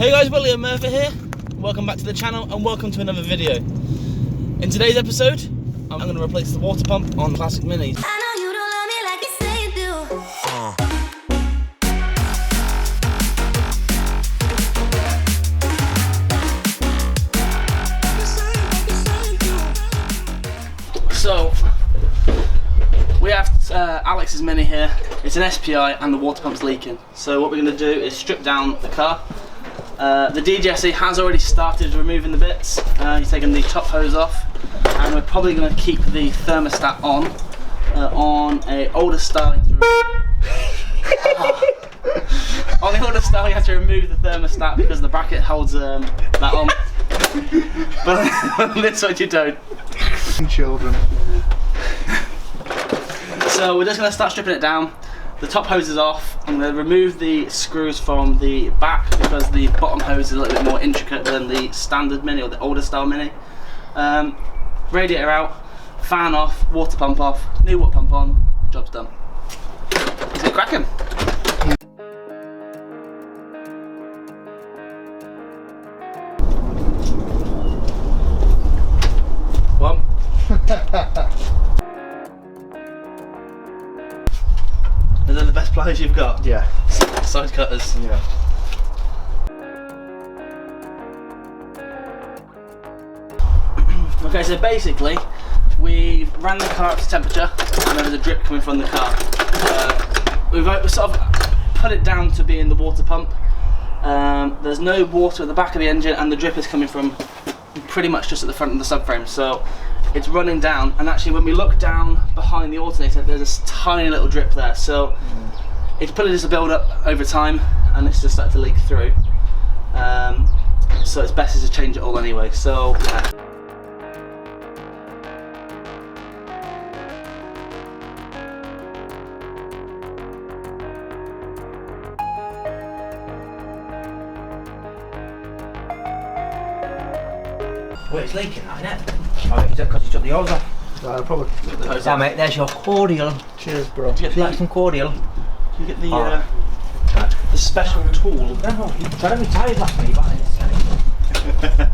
Hey guys, Willie and Murfitt here. Welcome back to the channel and welcome to another video. In today's episode, I'm going to replace the water pump on classic Minis. I know you don't love me like you say you do. So, we have Alex's Mini here. It's an SPI and the water pump's leaking. So what we're going to do is strip down the car. The DJSE has already started removing the bits. He's taken the top hose off, and we're probably going to keep the thermostat on a older style. On the older style, you have to remove the thermostat because the bracket holds that on. But on this one, you don't. Children. So we're just going to start stripping it down. The top hose is off. I'm going to remove the screws from the back because the bottom hose is a little bit more intricate than the standard Mini or the older style Mini. Radiator out, fan off, water pump off, new water pump on, job's done. Let's get cracking. One. Are they the best pliers you've got? Yeah. Side cutters? Yeah. Okay, so basically, we ran the car up to temperature and there was a drip coming from the car. We've sort of put it down to being the water pump. There's no water at the back of the engine and the drip is coming from pretty much just at the front of the subframe. So it's running down, and actually when we look down behind the alternator there's this tiny little drip there, so it's probably just a build up over time and it's just started to leak through, so it's best to change it all anyway. So Well, it's leaking that, isn't it? Oh, is that because you took the hose off? Probably. Yeah, mate, there's your cordial. Cheers, bro. do you Would you like some cordial? you get the, Alright. the special tool? No, you tried to be tired last week, but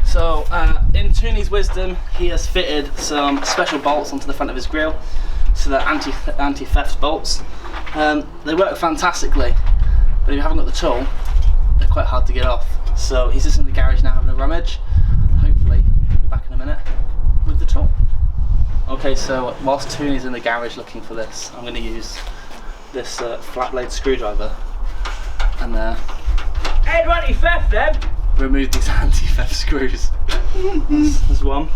So, in Tooney's wisdom, he has fitted some special bolts onto the front of his grille, so they're anti-theft bolts. They work fantastically, but if you haven't got the tool, they're quite hard to get off. So he's just in the garage now having a rummage. Hopefully, he'll be back in a minute with the tool. Okay, so whilst Tooney's in the garage looking for this, I'm going to use this flat blade screwdriver and hey, do anti-theft then? remove these anti-theft screws. There's one.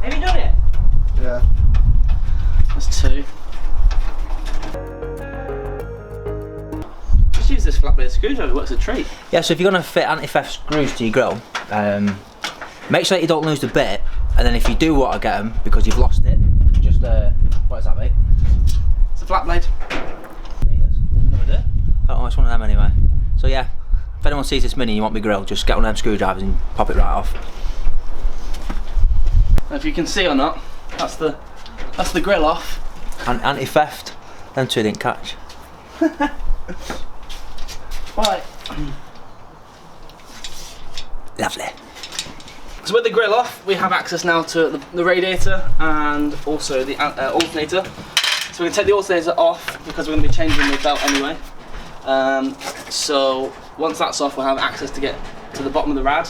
Have you done it? Yeah. There's two. Just use this flat blade screwdriver, it works a treat. Yeah, so if you're going to fit anti-theft screws to your grill, make sure that you don't lose the bit, and then if you do want to get them because you've lost it, just what is that, mate? It's a flat blade. No idea. Oh, it's one of them anyway. So yeah, if anyone sees this Mini and you want me grill, just get one of them screwdrivers and pop it right off. And if you can see or not, that's the grill off. And anti-theft, them two didn't catch. Right. Lovely. So with the grill off, we have access now to the radiator and also the alternator. So we're going to take the alternator off because we're going to be changing the belt anyway. So once that's off, we'll have access to get to the bottom of the rad,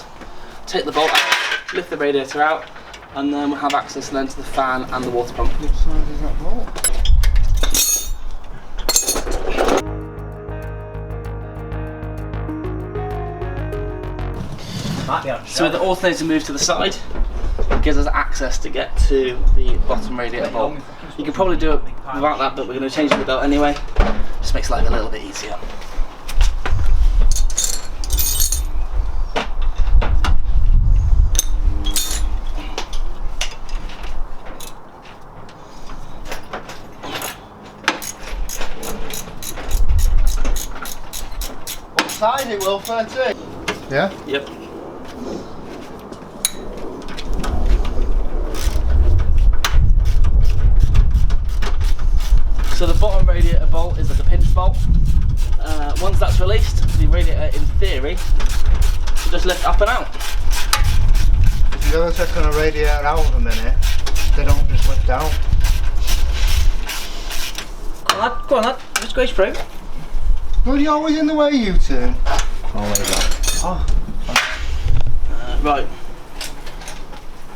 take the bolt out, lift the radiator out, and then we'll have access then to the fan and the water pump. Which side is that bolt? So with the alternator moved to the side, it gives us access to get to the bottom radiator bolt. You can probably do it without that, but we're going to change the belt anyway. Just makes life a little bit easier. What size it will, 13? Yeah? Yep. So the bottom radiator bolt is like a pinch bolt. Once that's released, the radiator, in theory, should just lift up and out. If you've ever taken a radiator out a minute, they don't just lift out. Go on, lad. Just go through. Well, you're always in the way, you two. Always, lad. Oh. Right.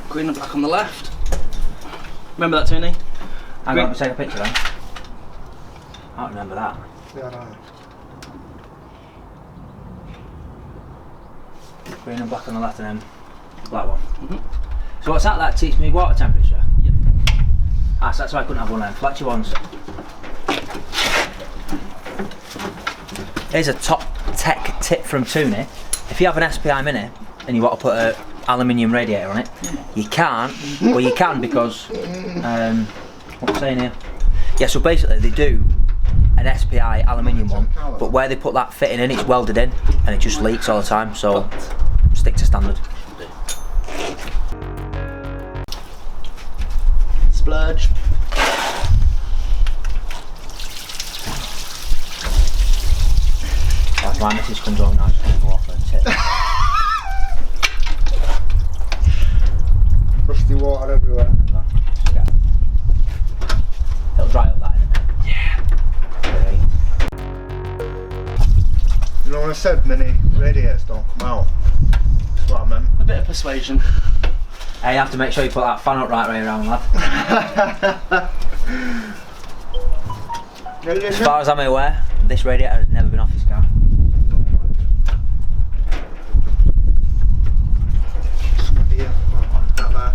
Green and black on the left. Remember that, Tony? Hang on, let me take a picture then. I don't remember that. Yeah, I don't know. Green and black on the left and then black one. So what's that? That teaches me water temperature? Yep. Ah, so that's why I couldn't have one of them. Fletcher ones. Here's a top tech tip from Tooney. If you have an SPI Mini and you want to put an aluminium radiator on it, you can't. Well, you can because what's it saying here? Yeah, so basically they do an SPI aluminium one, but where they put that fitting in, it's welded in and it just leaks all the time. So stick to standard. Splurge. That's my missus comes home now, she's going to go off her tip. Rusty water everywhere. It'll dry up that in a minute. Yeah. You know when I said mini radiators don't come out? That's what I meant. A bit of persuasion. Hey, you have to make sure you put that fan up right way around, lad. As far as I'm aware, this radiator has never been off this car. Here, that there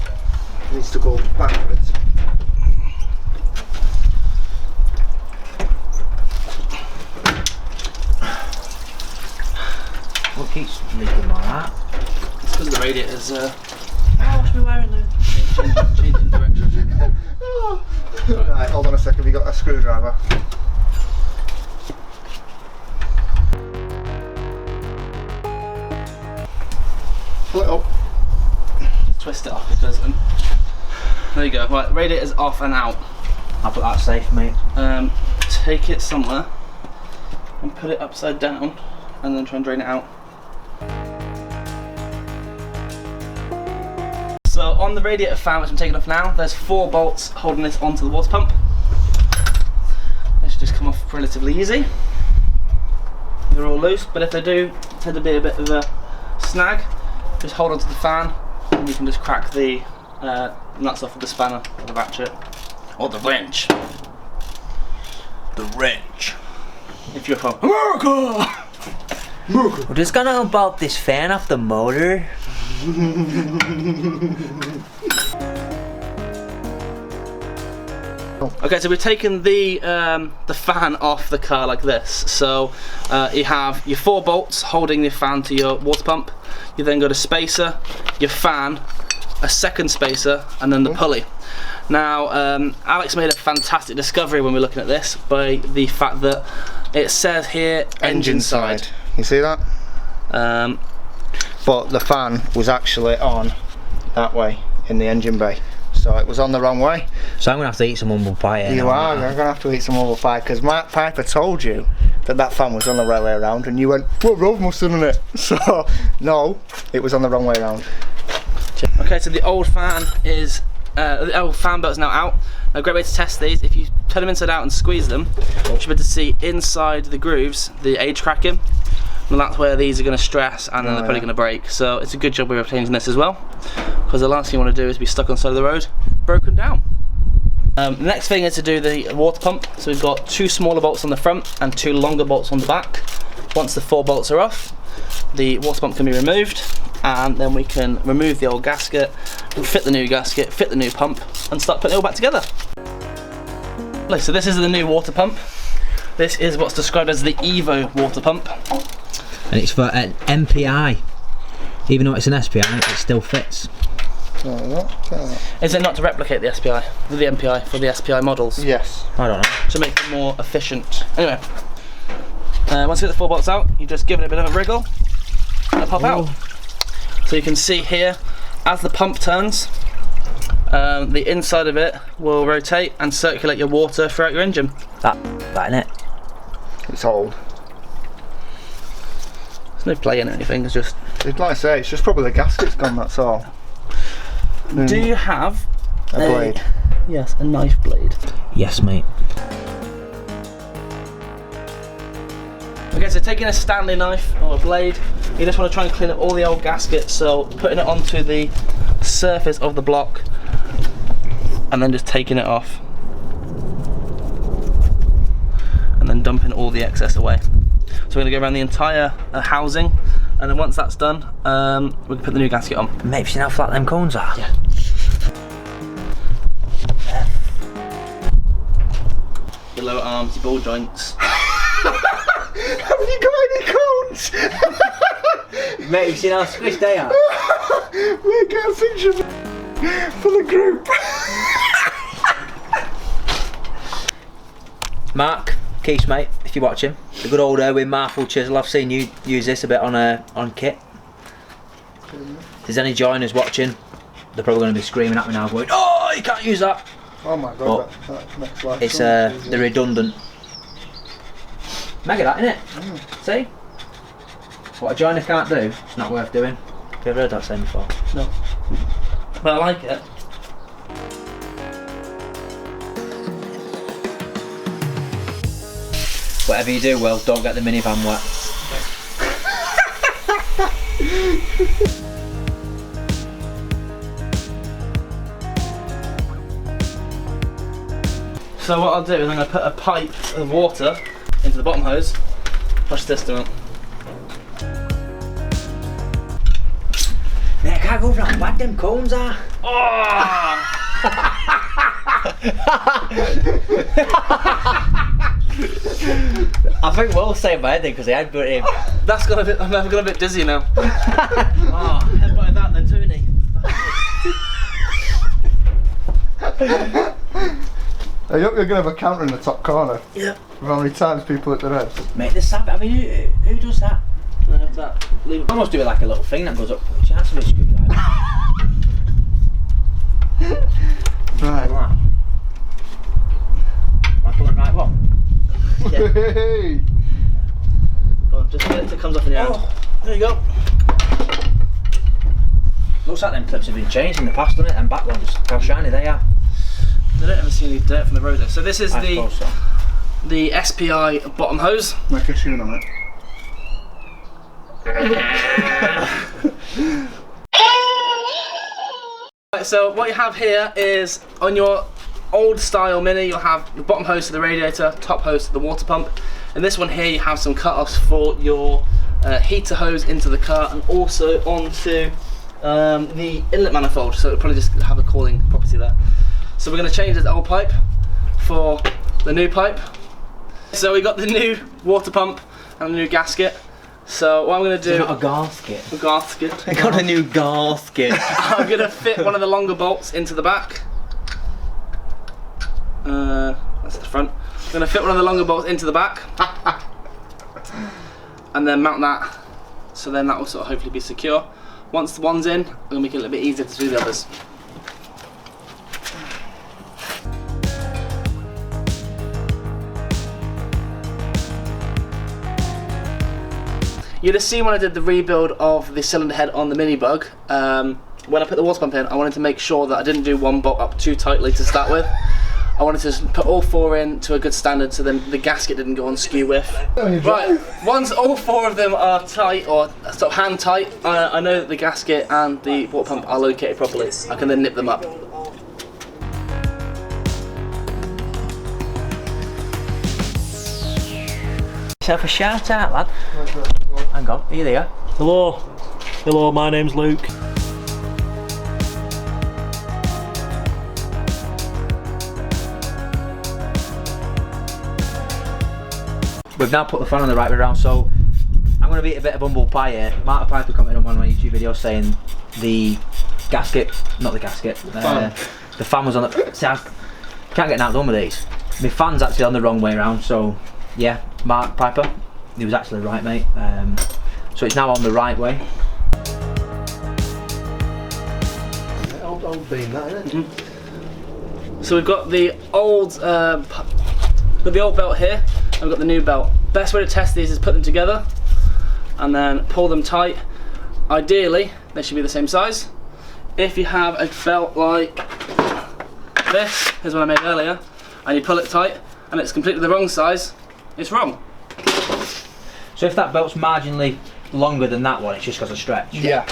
needs to go backwards. What keeps leaking like that? It's because the radiator's what's me wearing there? Changing direction. Right, hold on a second, have you got a screwdriver? Pull it up. Twist it off because there you go. Right, radiator's off and out. I'll put that safe, mate. Take it somewhere and put it upside down and then try and drain it out. So on the radiator fan, which I'm taking off now, there's 4 bolts holding this onto the water pump. They should just come off relatively easy. They're all loose, but if they do tend to be a bit of a snag, just hold onto the fan and you can just crack the nuts off with the spanner or the ratchet or the wrench. The wrench. If you're from America! We're just gonna about this fan off the motor. Okay, so we've taken the fan off the car like this. So you have your 4 bolts holding the fan to your water pump. You then got a spacer, your fan, a second spacer, and then the pulley. Now, Alex made a fantastic discovery when we were looking at this by the fact that it says here engine side. You see that? But the fan was actually on that way in the engine bay, so it was on the wrong way. So I'm gonna have to eat some humble pie here. You are, you're gonna have to eat some humble pie because Mark Piper told you that fan was on the right way around and you went, well, Rob must have done it. So, no, it was on the wrong way around. Okay, so the old fan is, the old fan belt is now out. A great way to test these, if you turn them inside out and squeeze them, you should be able to see inside the grooves the age cracking. And that's where these are going to stress and then they're probably going to break. So it's a good job we're changing this as well, because the last thing you want to do is be stuck on the side of the road, broken down. The next thing is to do the water pump. So we've got 2 smaller bolts on the front and 2 longer bolts on the back. Once the 4 bolts are off, the water pump can be removed, and then we can remove the old gasket, fit the new gasket, fit the new pump, and start putting it all back together. So this is the new water pump. This is what's described as the Evo water pump. And it's for an MPI. Even though it's an SPI, it still fits. Is it not to replicate the SPI, the MPI, for the SPI models? Yes. I don't know. To make them more efficient. Anyway, once you get the 4 bolts out, you just give it a bit of a wriggle and it'll pop out. So you can see here, as the pump turns, the inside of it will rotate and circulate your water throughout your engine. That innit? It's old. There's no play in it or anything, it's just... Like I say, it's just probably the gasket's gone, that's all. Do you have a blade? Yes, a knife blade. Yes, mate. Okay, so taking a Stanley knife or a blade, you just want to try and clean up all the old gaskets, so putting it onto the surface of the block and then just taking it off and then dumping all the excess away. So we're going to go around the entire housing, and then once that's done, we can put the new gasket on. Mate, have you seen how flat them cones are? Yeah. Your lower arms, your ball joints. Have you got any cones? Mate, have you seen how squished they are? We'll get a picture for the group. Mark, Keith, mate, if you're watching, the good old Erwin Marple chisel. I've seen you use this a bit on kit. If there's any joiners watching, they're probably going to be screaming at me now, going, "Oh, you can't use that." Oh my god, that makes life It's so much easier. the redundant. Mega that, innit? See? What a joiner can't do, it's not worth doing. Have you ever heard that saying before? No. But I like it. Whatever you do, well, don't get the minivan wet. So what I'll do is I'm going to put a pipe of water into the bottom hose, push this down. Mate, I can't go for how bad them cones are. Oh! I think we'll say my head because they had put him. That's got a bit, I'm got a bit dizzy now. Oh, headbutted that then, Tony. I hope you're going to have a counter in the top corner. Yeah. Of how many times people hit their heads. Mate, the savage. I mean, who does that? That. Leave it. I must do it like a little thing that goes up. Which has to be a screwdriver. Right. Like that. Am I pulling the right one? Yeah. Hey. Go on, just wait until it comes off in your hand. There you go. Looks like them clips have been changed in the past, doesn't it? And back ones, how shiny they are. They don't ever see any dirt from the road there. So this is I suppose so. the SPI bottom hose. Make a tune on it. Right, so what you have here is on your old style Mini, you'll have the bottom hose to the radiator, top hose to the water pump. In this one here, you have some cut-offs for your heater hose into the car and also onto the inlet manifold. So it'll probably just have a cooling property there. So we're going to change this old pipe for the new pipe. So we got the new water pump and the new gasket. So what I'm going to do... Not a gasket. A gasket. I got a new gasket. I'm going to fit one of the longer bolts into the back. That's the front. I'm going to fit one of the longer bolts into the back. And then mount that. So then that will sort of hopefully be secure. Once the one's in, I'm going to make it a little bit easier to do the others. You'd have seen when I did the rebuild of the cylinder head on the Mini Bug, when I put the water pump in, I wanted to make sure that I didn't do one bolt up too tightly to start with. I wanted to put all four in to a good standard so then the gasket didn't go on skew with. Right, once all four of them are tight, or sort of hand tight, I know that the gasket and the water pump are located properly. I can then nip them up. Yourself a shout out, lad. Hang on, are you there? Hello. Hello, my name's Luke. We've now put the fan on the right way around, so I'm going to be a bit of humble pie here. Mark Piper commented on one of my YouTube videos saying the gasket, not the gasket, the fan was on the... See, I can't get that done with these. My fan's actually on the wrong way around, so yeah, Mark Piper, he was actually right, mate. So it's now on the right way. old beam, that isn't it? So we've got the old belt here, and we've got the new belt. Best way to test these is put them together and then pull them tight. Ideally, they should be the same size. If you have a belt like this, here's one I made earlier, and you pull it tight and it's completely the wrong size, it's wrong. So if that belt's marginally longer than that one, it's just because of stretch? Yeah.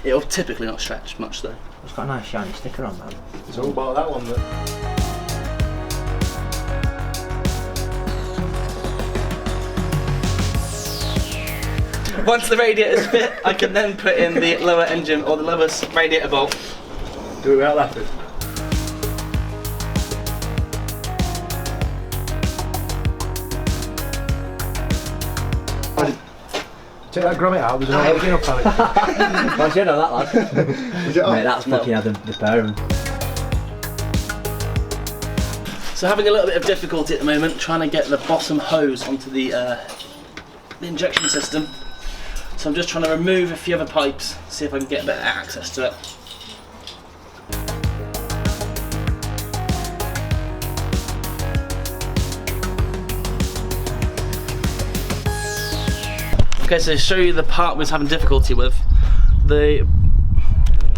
It'll typically not stretch much though. It's got a nice shiny sticker on that. It's all about that one. Once the radiator's fit, I can then put in the lower engine or the lower radiator bolt. Do it without laughing. Take that grommet out, there's no looking up at it. I should know that, lad. Is it on? Mate, that's fucking had the pair of them. So having a little bit of difficulty at the moment trying to get the bottom hose onto the injection system. So I'm just trying to remove a few other pipes, see if I can get better access to it. Okay, so to show you the part we was having difficulty with, so you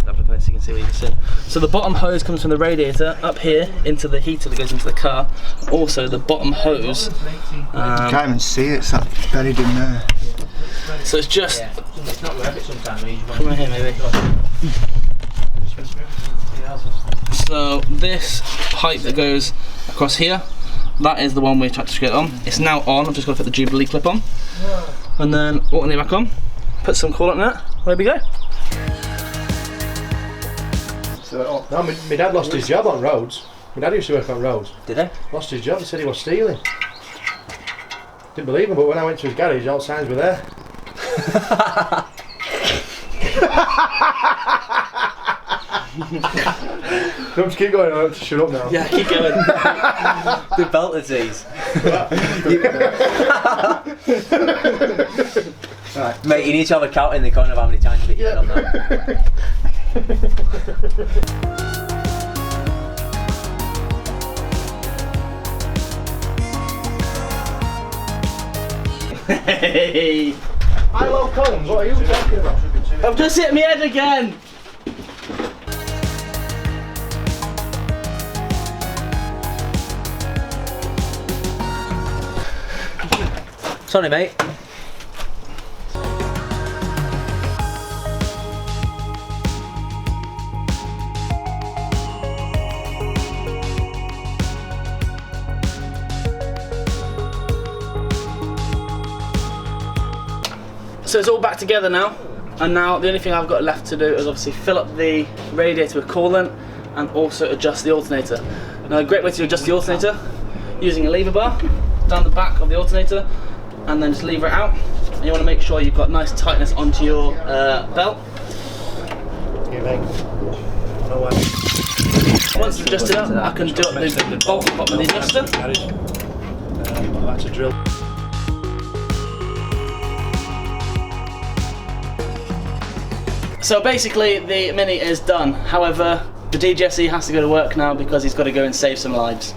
can see what you can see. So the bottom hose comes from the radiator up here into the heater that goes into the car. Also the bottom hose, Can't even see it, it's that buried in there. so it's just, It's not worth it sometimes. come right here maybe. So this pipe that goes across here, that is the one we tried to screw it on. It's now on, I've just got to put the Jubilee clip on. And then alternate back on, put some coolant in it, there we go. So, no, my dad lost his job on roads. My dad used to work on roads. Did he? Lost his job, he said he was stealing. Didn't believe him, but when I went to his garage, all signs were there. Don't just keep going, I have to shut up now. Yeah, keep going. The belt disease. Right. Mate, you need to have a count in the corner of how many times you've been on that. Hey! High-low cones, what are you talking about? I've just hit my head again! Sorry, mate. So it's all back together now, and now the only thing I've got left to do is obviously fill up the radiator with coolant and also adjust the alternator. Now a great way to adjust the alternator, using a lever bar down the back of the alternator and then just lever it out. And you want to make sure you've got nice tightness onto your belt. Once it's adjusted up, I can do up the bolt on the adjuster. That's a drill. So basically the Mini is done. However, the DGSE has to go to work now because he's got to go and save some lives.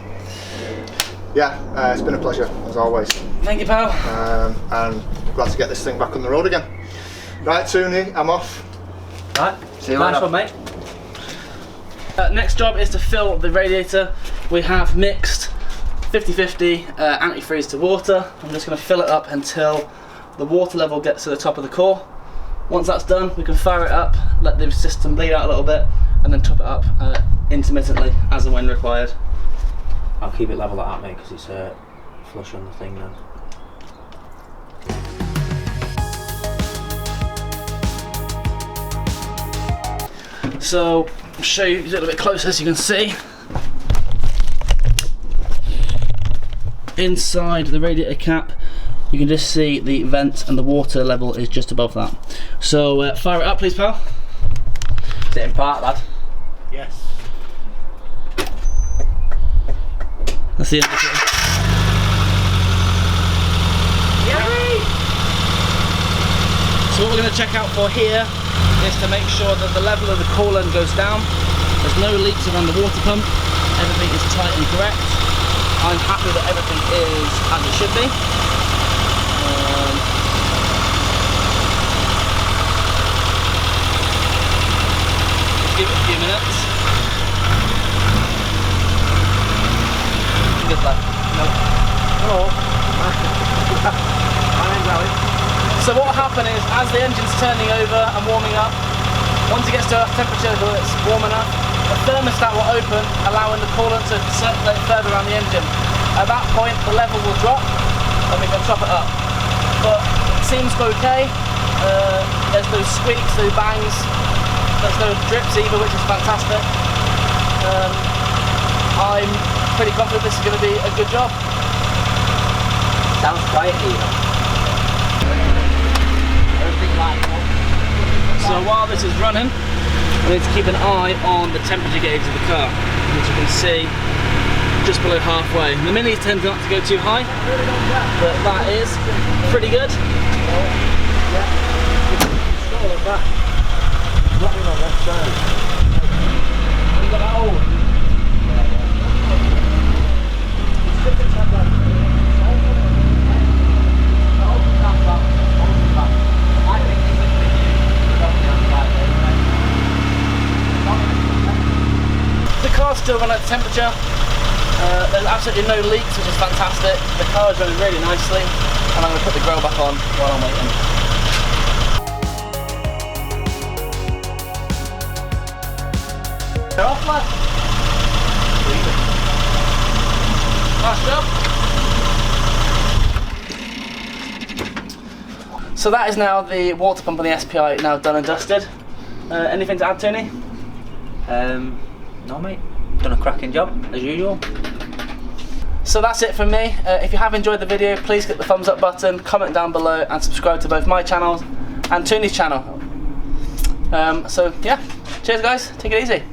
Yeah, it's been a pleasure as always. Thank you, pal. And glad to get this thing back on the road again. Right, Tooney, I'm off. Right. See you nice later. one, mate. Next job is to fill the radiator. We have mixed 50-50 antifreeze to water. I'm just going to fill it up until the water level gets to the top of the core. Once that's done, we can fire it up, let the system bleed out a little bit, and then top it up intermittently as and when required. I'll keep it level like that, mate, because it's flush on the thing now. So, I'll show you a little bit closer so you can see. Inside the radiator cap, you can just see the vent and the water level is just above that. So, fire it up please, pal. Is it in part, lad? Yes. That's the indicator. So what we're going to check out for here is to make sure that the level of the coolant goes down. There's no leaks around the water pump. Everything is tight and correct. I'm happy that everything is as it should be. Just give it a few minutes. Good luck. Hello. My name's Alex. So what will happen is, as the engine's turning over and warming up, once it gets to a temperature that's warm enough, the thermostat will open, allowing the coolant to circulate further around the engine. At that point, the level will drop, and we can top it up. But it seems okay. There's no squeaks, no bangs, there's no drips either, which is fantastic. I'm pretty confident this is going to be a good job. Sounds quiet here. So while this is running, I need to keep an eye on the temperature gauge of the car, which you can see just below halfway. The Mini tends not to go too high, but that is pretty good. The car's still running at temperature. There's absolutely no leaks, which is fantastic. The car is running really nicely, and I'm going to put the grill back on while I'm waiting. They're off, lad. Nice job. So that is now the water pump on the SPI now done and dusted. Anything to add, Tony? No mate, done a cracking job, as usual. So that's it from me. If you have enjoyed the video, please click the thumbs up button, comment down below, and subscribe to both my channels and Tony's channel. So yeah, cheers guys, take it easy.